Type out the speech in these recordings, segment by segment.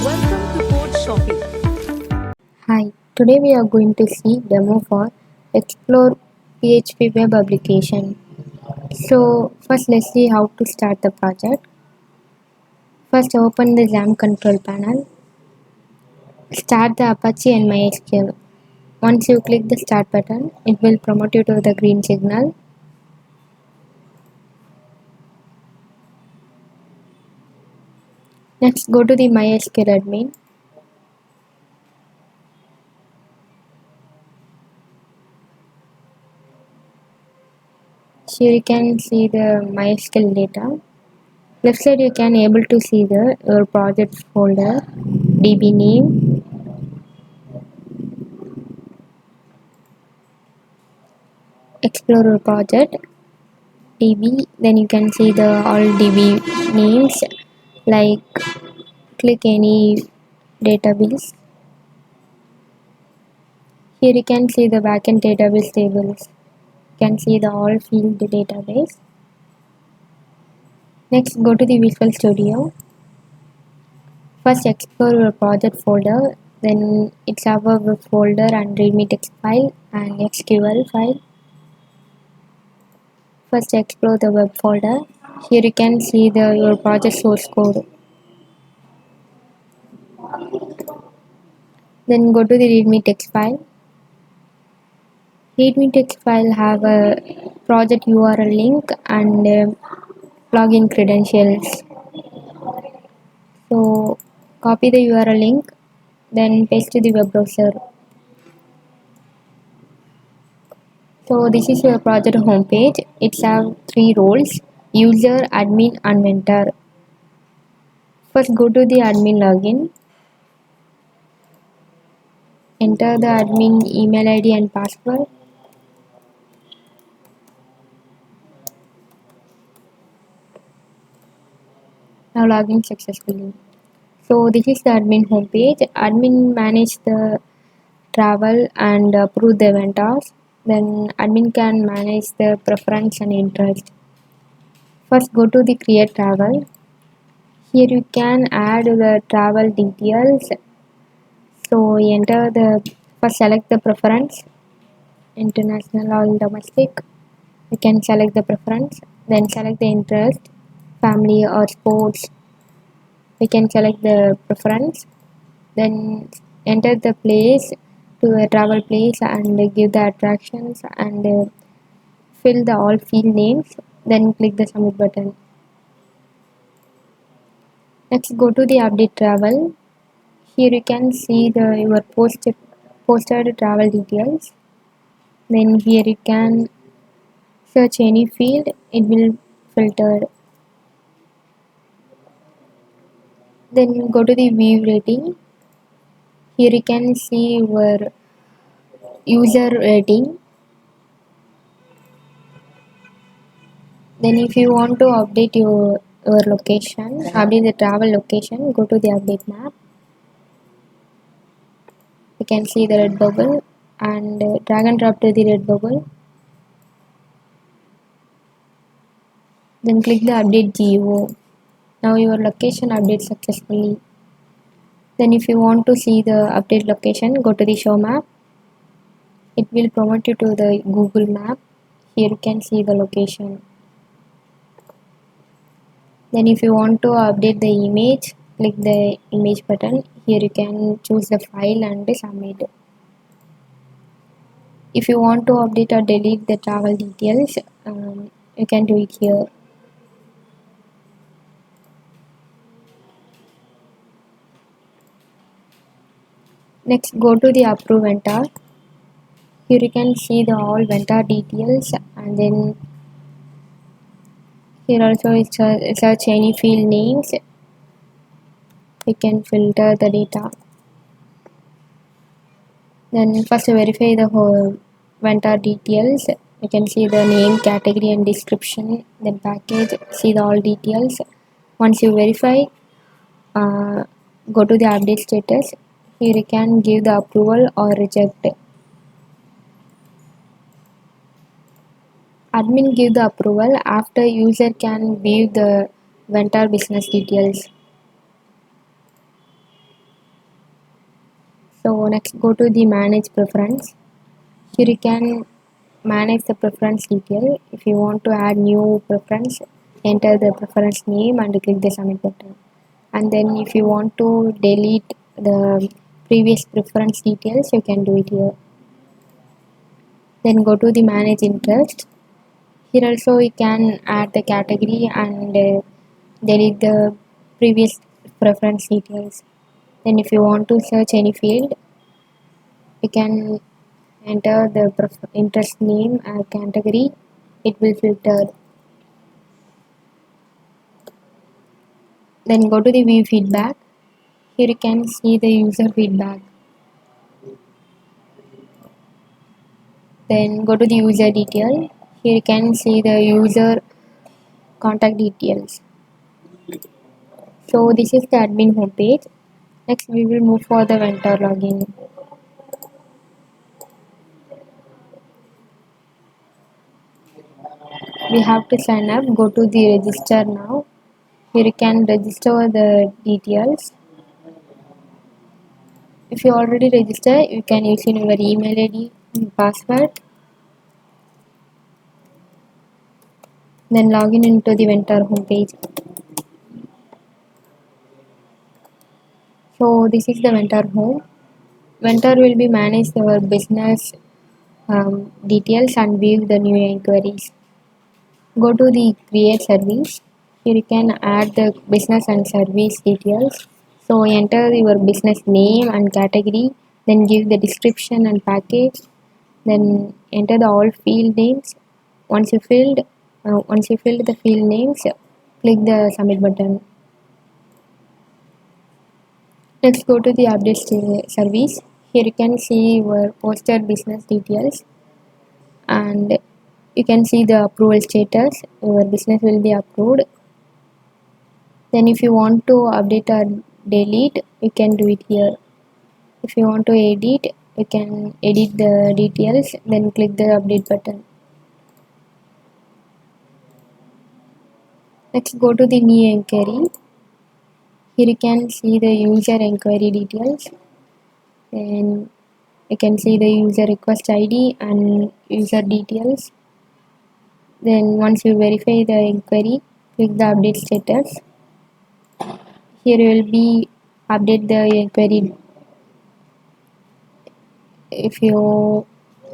Welcome to Code Shopping. Hi, today we are going to see demo for Xplore PHP web application. So first let's see how to start the project. First open the XAMPP control panel. Start the Apache and MySQL. Once you click the start button, it will promote you to the green signal. Next go to the MySQL admin. Here you can see the MySQL data. Left side you can able to see the your project folder, DB name, Explorer project, DB. Then you can see the all DB names, like click any database. Here you can see the backend database tables. You can see the all field database. Next go to the Visual Studio. First explore your project folder, then it's have a web folder and readme text file and SQL file. First explore the web folder. Here you can see your project source code. Then go to the readme text file. Readme text file have a project URL link and login credentials. So copy the URL link, then paste to the web browser. So this is your project homepage. It's have three roles: user, admin, and mentor. First go to the admin login. Enter the admin email ID and password. Now login successfully. So this is the admin homepage. Admin manage the travel and approve the vendors. Then admin can manage the preference and interest. First go to the create travel. Here you can add the travel details. So enter the first select the preference, international or domestic. You can select the preference, then select the interest, family or sports. We can select the preference, then enter the place to a travel place and give the attractions and fill the all field names, then click the submit button. Next go to the update travel. Here you can see your posted travel details. Then here you can search any field, it will filter. Then go to the view rating. Here you can see your user rating. Then if you want to update your location, update the travel location, go to the update map. You can see the red bubble and drag and drop to the red bubble. Then click the update geo. Now your location updates successfully. Then if you want to see the update location, go to the show map. It will promote you to the Google map. Here you can see the location. Then if you want to update the image, click the image button. Here you can choose the file and submit. If you want to update or delete the travel details, you can do it here. Next go to the approve vendor. Here you can see the all vendor details, and then here also search any field names. You can filter the data. Then first verify the whole vendor details. You can see the name, category and description, then package, see the all details. Once you verify, go to the update status. Here you can give the approval or reject. Admin give the approval after user can view the vendor business details. So next go to the manage preference. Here you can manage the preference detail. If you want to add new preference, enter the preference name and click the submit button. And then if you want to delete the previous preference details, you can do it here. Then go to the manage interest. Here also you can add the category and delete the previous preference details. Then if you want to search any field, you can enter the interest name and category. It will filter. Then go to the view feedback. Here you can see the user feedback. Then go to the user detail. Here you can see the user contact details. So this is the admin homepage. Next we will move for the vendor login. We have to sign up. Go to the register now. Here you can register the details. If you already register, you can use in your email ID and password. Then login into the vendor homepage. So this is the vendor home. Vendor will be manage our business details and view the new inquiries. Go to the create service. Here you can add the business and service details. So enter your business name and category, then give the description and package, then enter the all field names. Once you filled the field names, click the submit button. Let's go to the update service. Here you can see your posted business details and you can see the approval status. Your business will be approved. Then if you want to update or delete, you can do it here. If you want to edit, you can edit the details, then click the update button. Next go to the new inquiry. Here you can see the user inquiry details, and you can see the user request ID and user details. Then once you verify the inquiry, click the update status. Here you will be update the inquiry. If you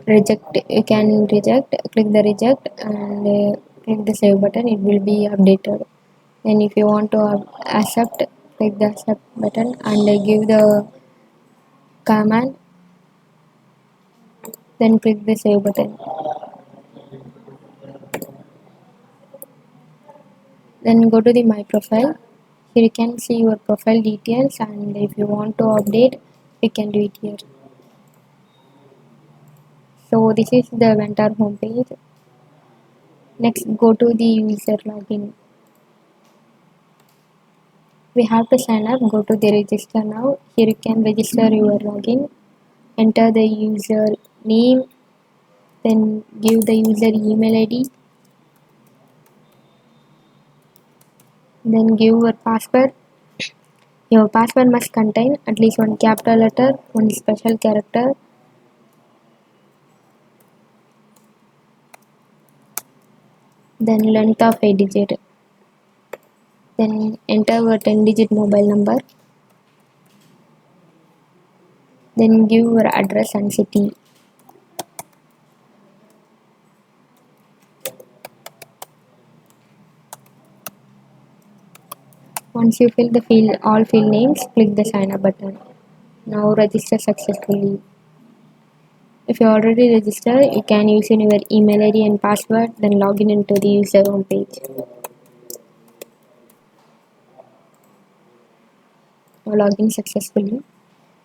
reject, you can reject, click the reject and click the save button, it will be updated. And if you want to accept, click the accept button and give the command, then click the save button. Then go to the my profile. Here you can see your profile details, and if you want to update, you can do it here. So this is the vendor homepage. Next go to the user login. We have to sign up. Go to the register now. Here you can register your login, enter the user name, then give the user email ID, then give your password. Your password must contain at least one capital letter, one special character, then length of 8 digit. Then enter your 10-digit mobile number. Then give your address and city. Once you fill the all field names, click the sign up button. Now register successfully. If you already registered, you can use in your email ID and password, then log in into the user homepage. Now log in successfully.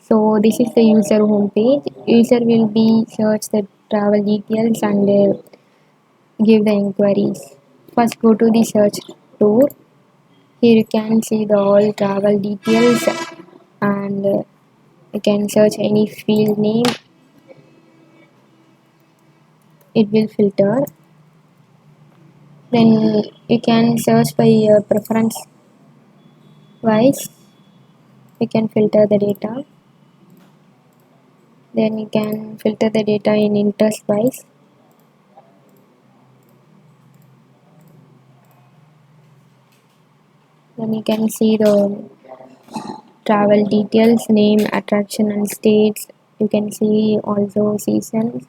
So this is the user homepage. User will be search the travel details and give the inquiries. First go to the search tour. Here you can see the all travel details and you can search any field name. It will filter. Then you can search by preference wise. You can filter the data. Then you can filter the data in interest wise. Then you can see the travel details, name, attraction and states. You can see also seasons.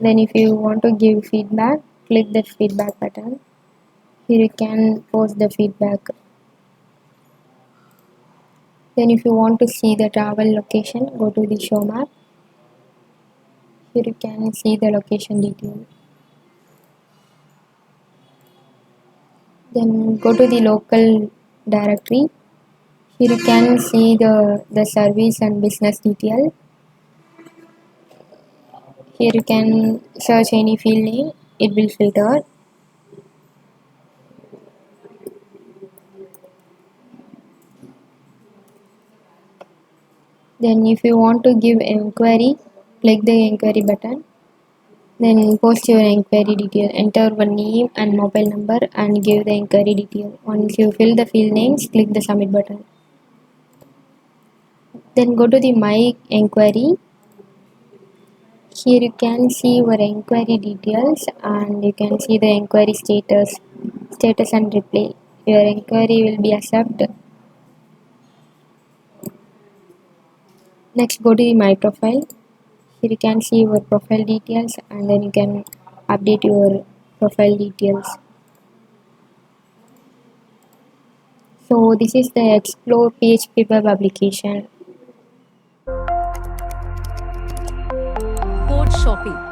Then if you want to give feedback, click the feedback button. Here you can post the feedback. Then if you want to see the travel location, go to the show map. Here you can see the location detail. Then go to the local directory. Here you can see the service and business detail. Here you can search any field name, it will filter. Then if you want to give inquiry, click the inquiry button. Then post your inquiry detail, enter one name and mobile number and give the inquiry detail. Once you fill the field names, click the submit button. Then go to the my inquiry. Here you can see your inquiry details and you can see the inquiry status and reply. Your inquiry will be accepted. Next go to the my profile. Here you can see your profile details and then you can update your profile details. So this is the Xplore PHP web application. Code shopping.